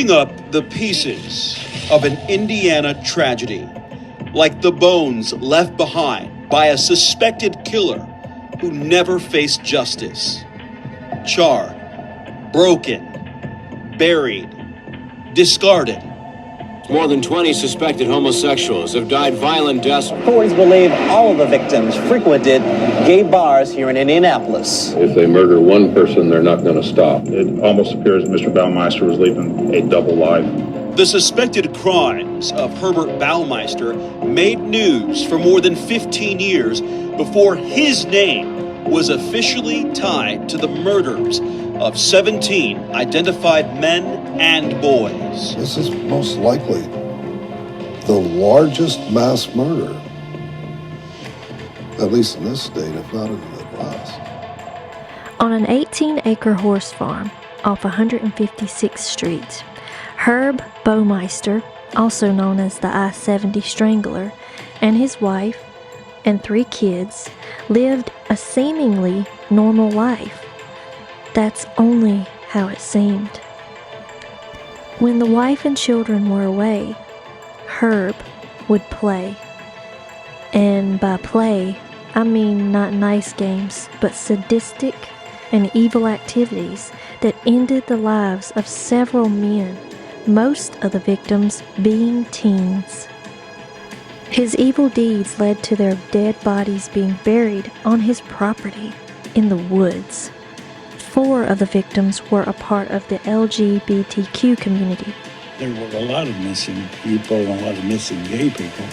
picking up the pieces of an Indiana tragedy, like the bones left behind by a suspected killer who never faced justice. Charred, broken, buried, discarded. More than 20 suspected homosexuals have died violent deaths. Authorities believe all of the victims frequented gay bars here in Indianapolis. If they murder one person, they're not going to stop. It almost appears Mr. Beaumeister was leading a double life. The suspected crimes of Herbert Beaumeister made news for more than 15 years before his name was officially tied to the murders of 17 identified men and boys. This is most likely the largest mass murder, at least in this state, if not in the Midwest. On an 18-acre horse farm off 156th Street, Herb Beaumeister, also known as the I-70 Strangler, and his wife and 3 kids lived a seemingly normal life. That's only how it seemed. When the wife and children were away, Herb would play. And by play, I mean not nice games, but sadistic and evil activities that ended the lives of several men, most of the victims being teens. His evil deeds led to their dead bodies being buried on his property in the woods. 4 of the victims were a part of the LGBTQ community. There were a lot of missing people and a lot of missing gay people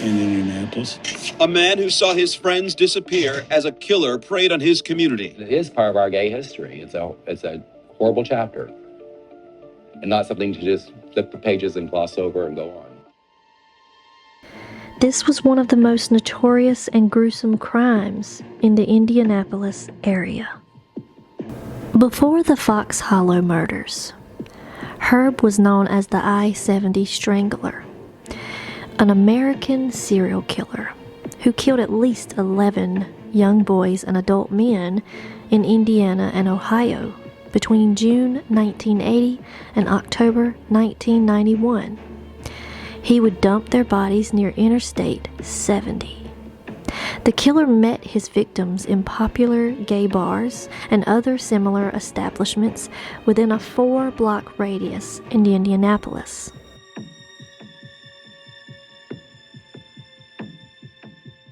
in Indianapolis. A man who saw his friends disappear as a killer preyed on his community. It is part of our gay history. It's a horrible chapter, and not something to just flip the pages and gloss over and go on. This was one of the most notorious and gruesome crimes in the Indianapolis area. Before the Fox Hollow murders, Herb was known as the I-70 Strangler, an American serial killer who killed at least 11 young boys and adult men in Indiana and Ohio between June 1980 and October 1991. He would dump their bodies near Interstate 70. The killer met his victims in popular gay bars and other similar establishments within a 4-block radius in Indianapolis.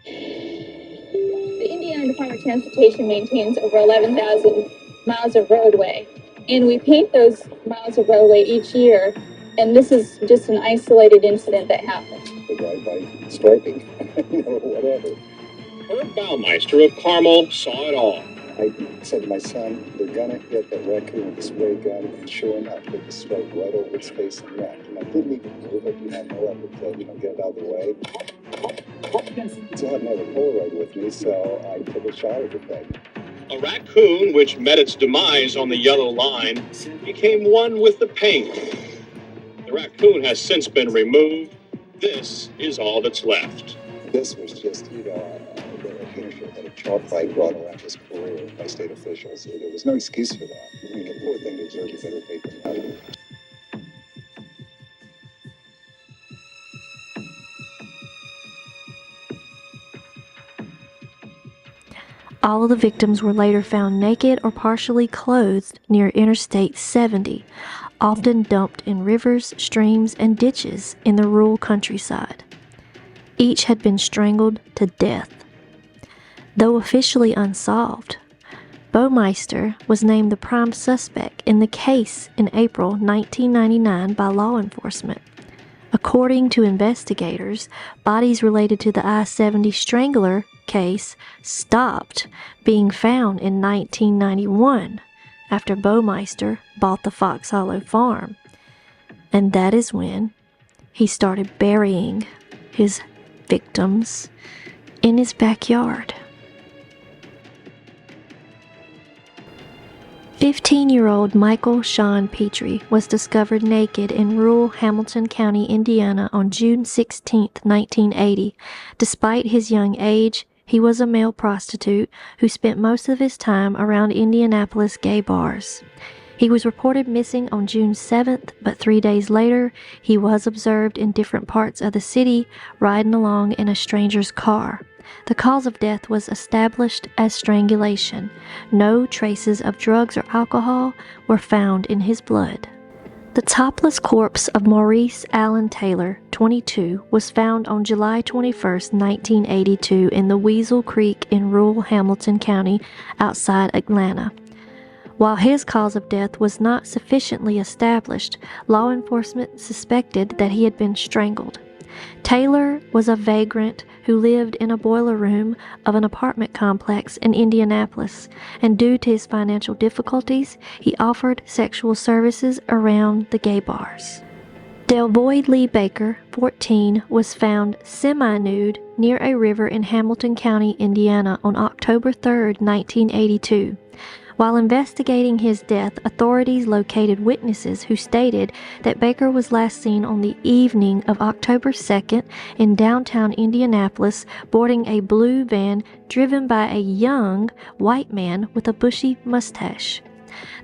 The Indiana Department of Transportation maintains over 11,000 miles of roadway, and we paint those miles of roadway each year, and this is just an isolated incident that happened. The drive-by striping, or whatever. Herb Beaumeister of Carmel saw it all. I said to my son, they're gonna hit that raccoon with the spray gun, and sure enough, hit the stripe right over its face and neck. And I didn't even move it, no effort to, get it out of the way. So I had another Polaroid with me, so I took a shot at the thing. A raccoon, which met its demise on the yellow line, became one with the paint. The raccoon has since been removed. This is all that's left. This was just, a finisher that a chalk fight brought around his career by state officials. There was no excuse for that. I mean, the poor thing deserved a better fate than that. All of the victims were later found naked or partially clothed near Interstate 70, often dumped in rivers, streams, and ditches in the rural countryside. Each had been strangled to death. Though officially unsolved, Beaumeister was named the prime suspect in the case in April 1999 by law enforcement. According to investigators, bodies related to the I-70 Strangler case stopped being found in 1991 after Beaumeister bought the Fox Hollow farm. And that is when he started burying his victims in his backyard. 15-year-old Michael Sean Petrie was discovered naked in rural Hamilton County, Indiana on June 16, 1980. Despite his young age, he was a male prostitute who spent most of his time around Indianapolis gay bars. He was reported missing on June 7th, but 3 days later, he was observed in different parts of the city, riding along in a stranger's car. The cause of death was established as strangulation. No traces of drugs or alcohol were found in his blood. The topless corpse of Maurice Allen Taylor, 22, was found on July 21, 1982 in the Weasel Creek in rural Hamilton County outside Atlanta. While his cause of death was not sufficiently established, law enforcement suspected that he had been strangled. Taylor was a vagrant who lived in a boiler room of an apartment complex in Indianapolis, and due to his financial difficulties, he offered sexual services around the gay bars. Delboy Lee Baker, 14, was found semi-nude near a river in Hamilton County, Indiana on October 3, 1982. While investigating his death, authorities located witnesses who stated that Baker was last seen on the evening of October 2nd in downtown Indianapolis boarding a blue van driven by a young white man with a bushy mustache.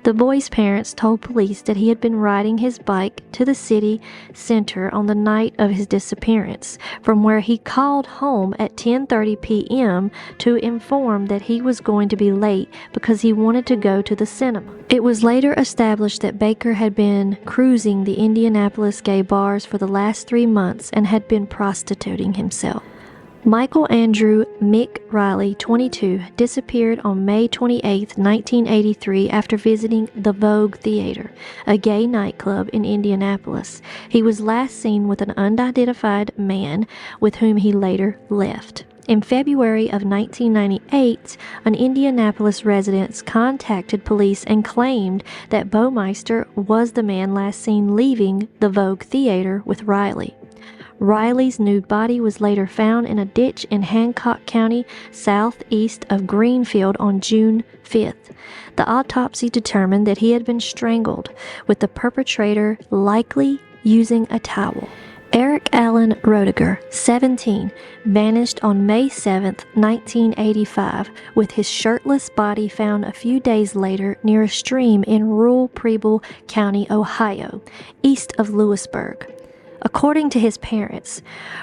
The boy's parents told police that he had been riding his bike to the city center on the night of his disappearance, from where he called home at 10:30 p.m. to inform that he was going to be late because he wanted to go to the cinema. It was later established that Baker had been cruising the Indianapolis gay bars for the last 3 months and had been prostituting himself. Michael Andrew Mick Riley, 22, disappeared on May 28, 1983 after visiting the Vogue Theater, a gay nightclub in Indianapolis. He was last seen with an unidentified man with whom he later left. In February of 1998, an Indianapolis resident contacted police and claimed that Beaumeister was the man last seen leaving the Vogue Theater with Riley. Riley's nude body was later found in a ditch in Hancock County, southeast of Greenfield on June 5th. The autopsy determined that he had been strangled, with the perpetrator likely using a towel. Eric Allen Roediger, 17, vanished on May 7, 1985, with his shirtless body found a few days later near a stream in rural Preble County, Ohio, east of Lewisburg. According to his parents,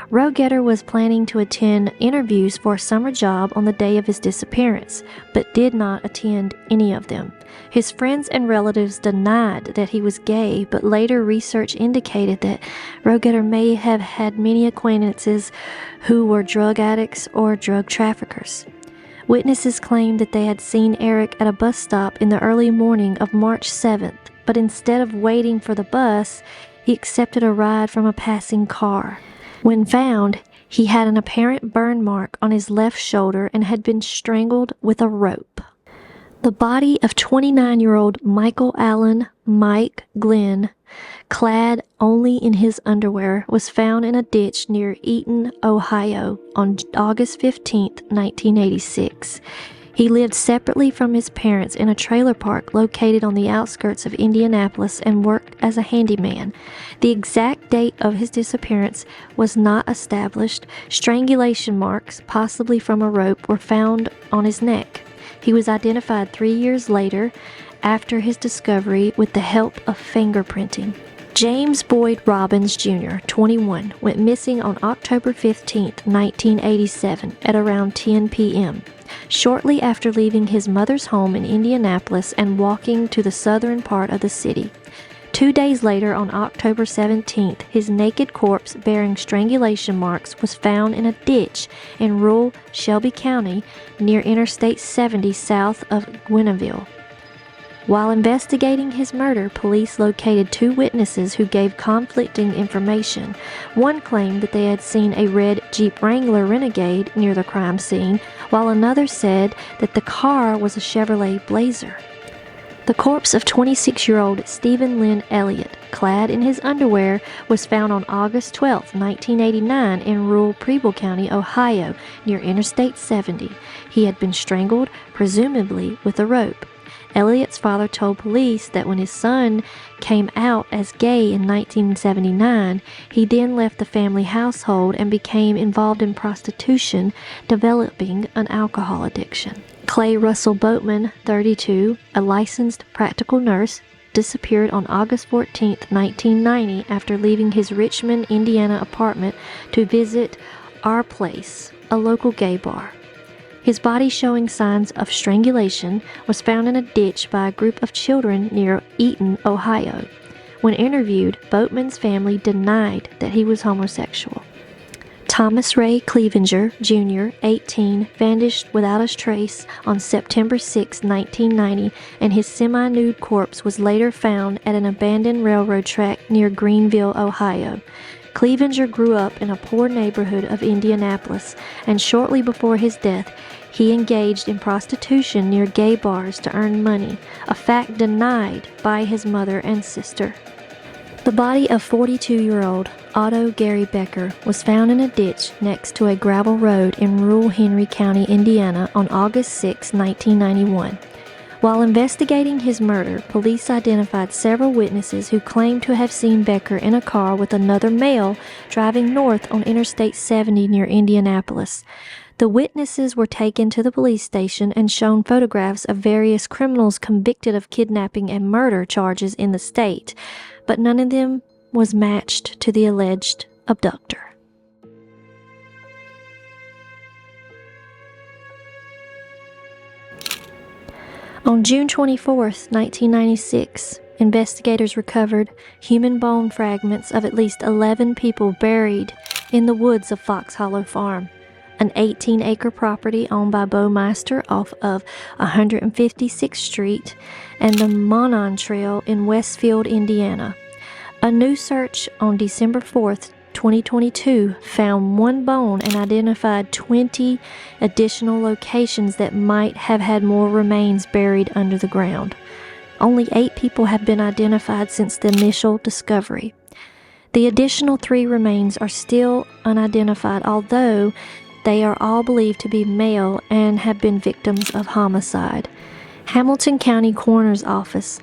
Roediger was planning to attend interviews for a summer job on the day of his disappearance, but did not attend any of them. His friends and relatives denied that he was gay, but later research indicated that Roediger may have had many acquaintances who were drug addicts or drug traffickers. Witnesses claimed that they had seen Eric at a bus stop in the early morning of March 7th, but instead of waiting for the bus, he accepted a ride from a passing car. When found, he had an apparent burn mark on his left shoulder and had been strangled with a rope. The body of 29-year-old Michael Allen Mike Glenn, clad only in his underwear, was found in a ditch near Eaton, Ohio on August 15, 1986. He lived separately from his parents in a trailer park located on the outskirts of Indianapolis and worked as a handyman. The exact date of his disappearance was not established. Strangulation marks, possibly from a rope, were found on his neck. He was identified 3 years later after his discovery with the help of fingerprinting. James Boyd Robbins Jr., 21, went missing on October 15, 1987 at around 10 p.m. shortly after leaving his mother's home in Indianapolis and walking to the southern part of the city. 2 days later, on October 17th, his naked corpse bearing strangulation marks was found in a ditch in rural Shelby County near Interstate 70 south of Gwinnettville. While investigating his murder, police located 2 witnesses who gave conflicting information. One claimed that they had seen a red Jeep Wrangler Renegade near the crime scene, while another said that the car was a Chevrolet Blazer. The corpse of 26-year-old Stephen Lynn Elliott, clad in his underwear, was found on August 12, 1989 in rural Preble County, Ohio, near Interstate 70. He had been strangled, presumably with a rope. Elliott's father told police that when his son came out as gay in 1979, he then left the family household and became involved in prostitution, developing an alcohol addiction. Clay Russell Boatman, 32, a licensed practical nurse, disappeared on August 14, 1990, after leaving his Richmond, Indiana apartment to visit Our Place, a local gay bar. His body, showing signs of strangulation, was found in a ditch by a group of children near Eaton, Ohio. When interviewed, Boatman's family denied that he was homosexual. Thomas Ray Clevenger, Jr., 18, vanished without a trace on September 6, 1990, and his semi-nude corpse was later found at an abandoned railroad track near Greenville, Ohio. Clevenger grew up in a poor neighborhood of Indianapolis, and shortly before his death, he engaged in prostitution near gay bars to earn money, a fact denied by his mother and sister. The body of 42-year-old Otto Gary Becker was found in a ditch next to a gravel road in rural Henry County, Indiana on August 6, 1991. While investigating his murder, police identified several witnesses who claimed to have seen Becker in a car with another male driving north on Interstate 70 near Indianapolis. The witnesses were taken to the police station and shown photographs of various criminals convicted of kidnapping and murder charges in the state, but none of them was matched to the alleged abductor. On June 24, 1996, investigators recovered human bone fragments of at least 11 people buried in the woods of Fox Hollow Farm, an 18-acre property owned by Beaumeister off of 156th Street and the Monon Trail in Westfield, Indiana. A new search on December 4th, 2022 found one bone and identified 20 additional locations that might have had more remains buried under the ground. Only 8 people have been identified since the initial discovery. The additional 3 remains are still unidentified, although they are all believed to be male and have been victims of homicide. Hamilton County Coroner's Office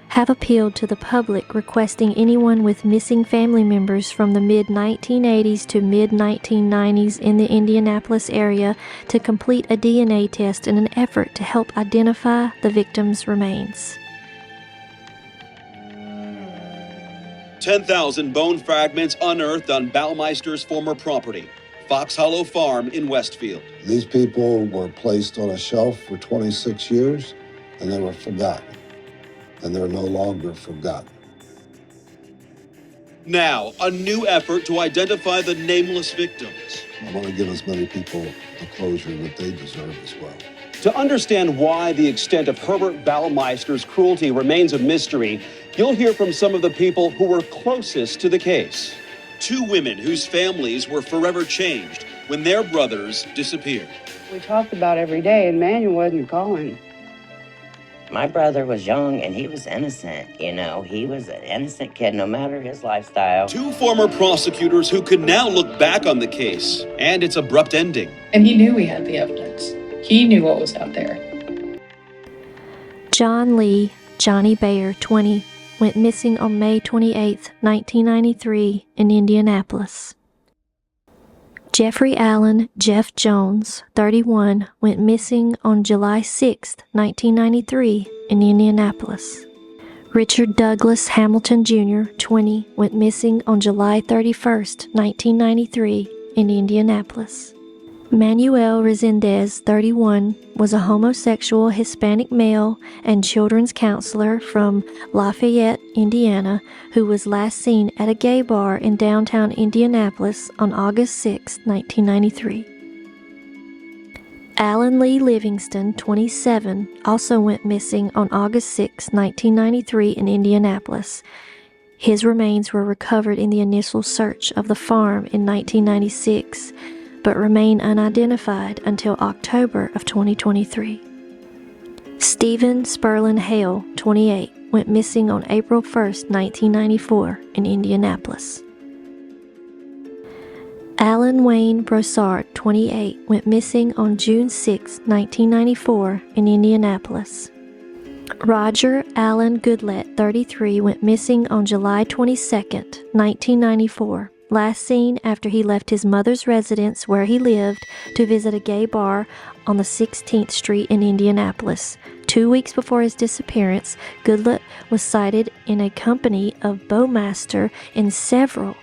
have appealed to the public, requesting anyone with missing family members from the mid-1980s to mid-1990s in the Indianapolis area to complete a DNA test in an effort to help identify the victims' remains. 10,000 bone fragments unearthed on Beaumeister's former property, Fox Hollow Farm in Westfield. These people were placed on a shelf for 26 years, and they were forgotten. And they're no longer forgotten. Now, a new effort to identify the nameless victims. I want to give as many people the closure that they deserve as well. To understand why the extent of Herbert Beaumeister's cruelty remains a mystery, you'll hear from some of the people who were closest to the case. 2 women whose families were forever changed when their brothers disappeared. We talked about every day, and Manuel wasn't calling. My brother was young and he was innocent, you know. He was an innocent kid, no matter his lifestyle. 2 former prosecutors who could now look back on the case and its abrupt ending. And he knew he had the evidence. He knew what was out there. John Lee, Johnny Bayer, 20, went missing on May 28, 1993 in Indianapolis. Jeffrey Allen Jeff Jones, 31, went missing on July 6, 1993 in Indianapolis. Richard Douglas Hamilton Jr., 20, went missing on July 31, 1993 in Indianapolis. Manuel Resendez, 31, was a homosexual Hispanic male and children's counselor from Lafayette, Indiana, who was last seen at a gay bar in downtown Indianapolis on August 6, 1993. Alan Lee Livingston, 27, also went missing on August 6, 1993 in Indianapolis. His remains were recovered in the initial search of the farm in 1996, but remain unidentified until October of 2023. Stephen Sperlin Hale, 28, went missing on April 1, 1994 in Indianapolis. Alan Wayne Brossard, 28, went missing on June 6, 1994 in Indianapolis. Roger Allen Goodlett, 33, went missing on July 22, 1994. Last seen after he left his mother's residence where he lived to visit a gay bar on the 16th Street in Indianapolis. 2 weeks before his disappearance, Goodlett was sighted in a company of Beaumeister in several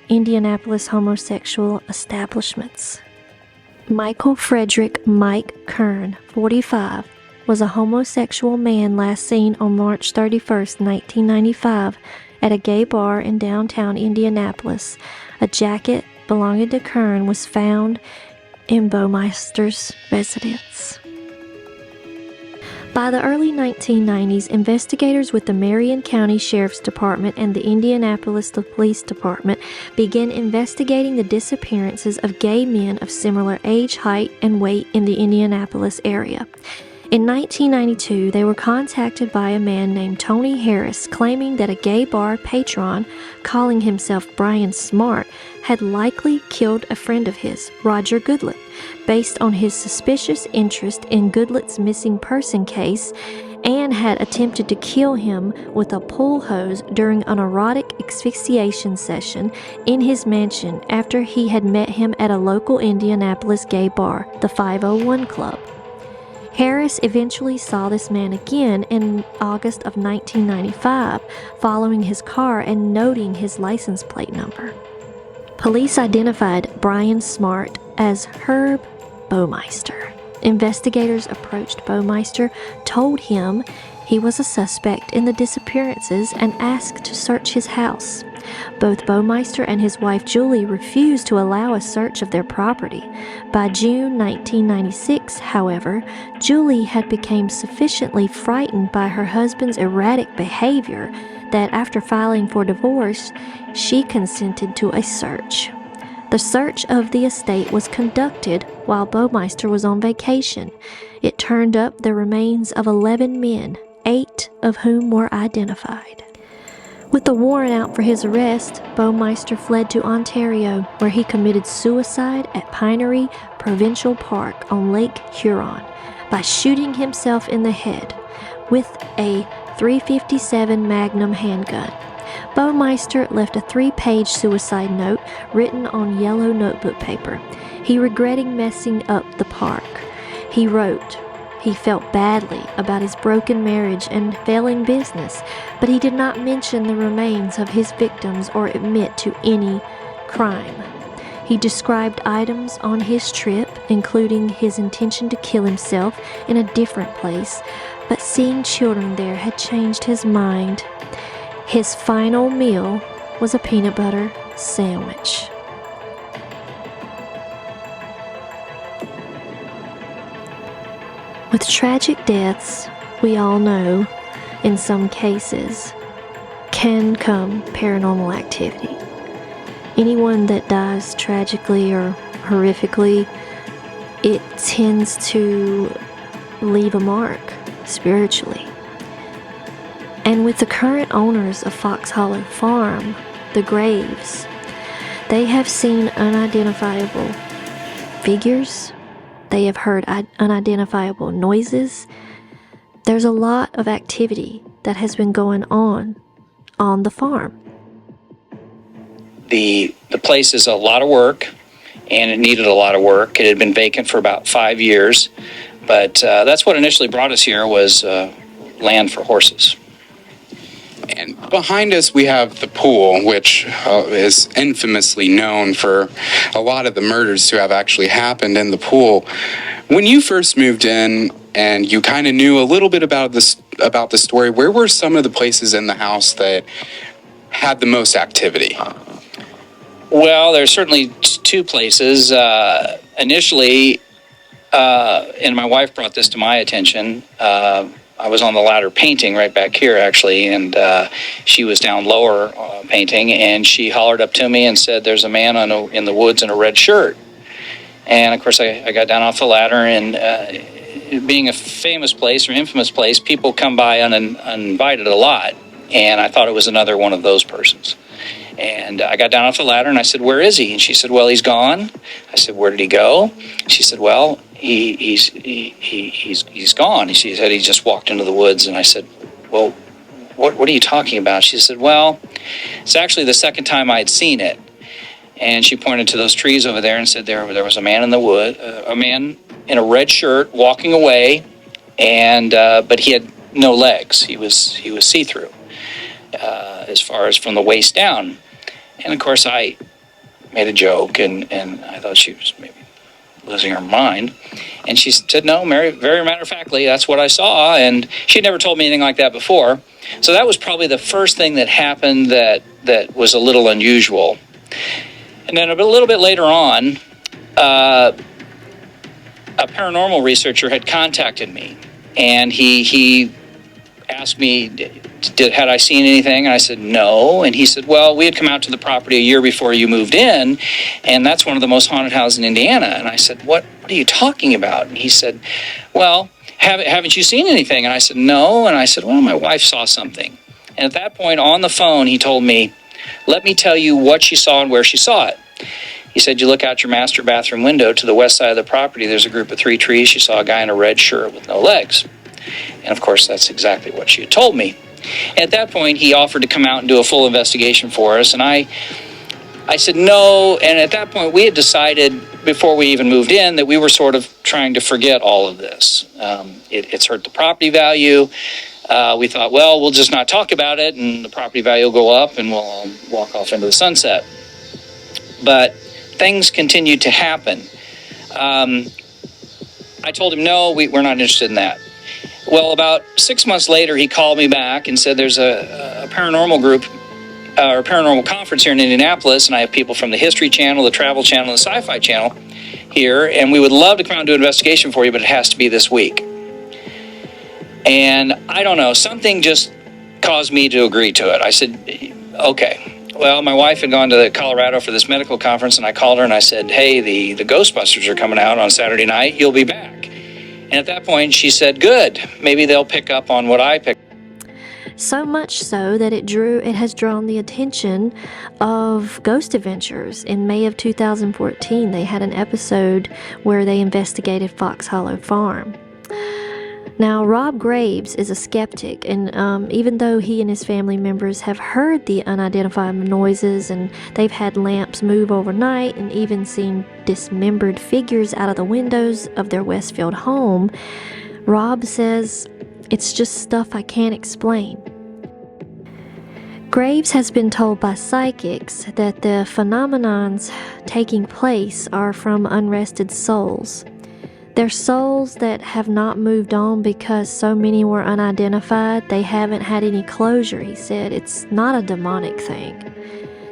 Indianapolis homosexual establishments. Michael Frederick Mike Kern, 45, was a homosexual man last seen on March 31st, 1995, at a gay bar in downtown Indianapolis. A jacket belonging to Kern was found in Beaumeister's residence. By the early 1990s, investigators with the Marion County Sheriff's Department and the Indianapolis Police Department began investigating the disappearances of gay men of similar age, height, and weight in the Indianapolis area. In 1992, they were contacted by a man named Tony Harris, claiming that a gay bar patron, calling himself Brian Smart, had likely killed a friend of his, Roger Goodlett, based on his suspicious interest in Goodlett's missing person case, and had attempted to kill him with a pool hose during an erotic asphyxiation session in his mansion after he had met him at a local Indianapolis gay bar, the 501 Club. Harris eventually saw this man again in August of 1995, following his car and noting his license plate number. Police identified Brian Smart as Herb Beaumeister. Investigators approached Beaumeister, told him he was a suspect in the disappearances, and asked to search his house. Both Beaumeister and his wife Julie refused to allow a search of their property. By June 1996, however, Julie had become sufficiently frightened by her husband's erratic behavior that after filing for divorce, she consented to a search. The search of the estate was conducted while Beaumeister was on vacation. It turned up the remains of 11 men, 8 of whom were identified. With the warrant out for his arrest, Beaumeister fled to Ontario, where he committed suicide at Pinery Provincial Park on Lake Huron by shooting himself in the head with a .357 Magnum handgun. Beaumeister left a 3-page suicide note written on yellow notebook paper. He regretted messing up the park. He wrote, he felt badly about his broken marriage and failing business, but he did not mention the remains of his victims or admit to any crime. He described items on his trip, including his intention to kill himself in a different place, but seeing children there had changed his mind. His final meal was a peanut butter sandwich. With tragic deaths, we all know, in some cases, can come paranormal activity. Anyone that dies tragically or horrifically, it tends to leave a mark spiritually. And with the current owners of Fox Hollow Farm, the Graves, they have seen unidentifiable figures. They have heard unidentifiable noises. There's a lot of activity that has been going on the farm. The place is a lot of work, and it needed a lot of work. It had been vacant for about 5 years, but that's what initially brought us here was land for horses. And behind us we have the pool, which is infamously known for a lot of the murders to have actually happened in the pool. When you first moved in and you kind of knew a little bit about the story, where were some of the places in the house that had the most activity? Well, there's certainly 2 places. Initially, and my wife brought this to my attention, I was on the ladder painting right back here, actually, and she was down lower painting, and she hollered up to me and said, there's a man in the woods in a red shirt. And, of course, I got down off the ladder, and being a famous place or infamous place, people come by uninvited a lot, and I thought it was another one of those persons. And I got down off the ladder, and I said, where is he? And she said, well, he's gone. I said, where did he go? She said, well, he's gone. She said he just walked into the woods. And I said, well, what are you talking about? She said, well, it's actually the second time I'd seen it. And she pointed to those trees over there and said there was a man in the wood, a man in a red shirt walking away, and but he had no legs. He was see-through as far as from the waist down. And of course, I made a joke, and I thought she was maybe losing her mind. And she said, no, Mary, very matter-of-factly, that's what I saw. And she had never told me anything like that before. So that was probably the first thing that happened that was a little unusual. And then a little bit later on, a paranormal researcher had contacted me, and he asked me, had I seen anything? And I said, no. And he said, well, we had come out to the property a year before you moved in, and that's one of the most haunted houses in Indiana. And I said, what are you talking about? And he said, well, haven't you seen anything? And I said, no. And I said, well, my wife saw something. And at that point on the phone, he told me, let me tell you what she saw and where she saw it. He said, you look out your master bathroom window to the west side of the property, there's a group of 3 trees. She saw a guy in a red shirt with no legs. And of course, that's exactly what she had told me. At that point, he offered to come out and do a full investigation for us. And I said no. And at that point, we had decided before we even moved in that we were sort of trying to forget all of this. It's hurt the property value. We thought, well, we'll just not talk about it, and the property value will go up, and we'll walk off into the sunset. But things continued to happen. I told him, no, we're not interested in that. Well, about 6 months later, he called me back and said there's a paranormal group or paranormal conference here in Indianapolis, and I have people from the History Channel, the Travel Channel, and the Sci-Fi Channel here, and we would love to come out and do an investigation for you, but it has to be this week. And I don't know, something just caused me to agree to it. I said, okay. Well, my wife had gone to Colorado for this medical conference, and I called her and I said, hey, the Ghostbusters are coming out on Saturday night. You'll be back. And at that point, she said, good. Maybe they'll pick up on what I picked. So much so that it has drawn the attention of Ghost Adventures. In May of 2014, they had an episode where they investigated Fox Hollow Farm. Now, Rob Graves is a skeptic, and even though he and his family members have heard the unidentified noises, and they've had lamps move overnight and even seen dismembered figures out of the windows of their Westfield home, Rob says, it's just stuff I can't explain. Graves has been told by psychics that the phenomenons taking place are from unrested souls. They're souls that have not moved on because so many were unidentified. They haven't had any closure, he said. It's not a demonic thing.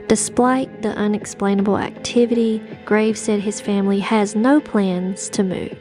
Despite the unexplainable activity, Graves said his family has no plans to move.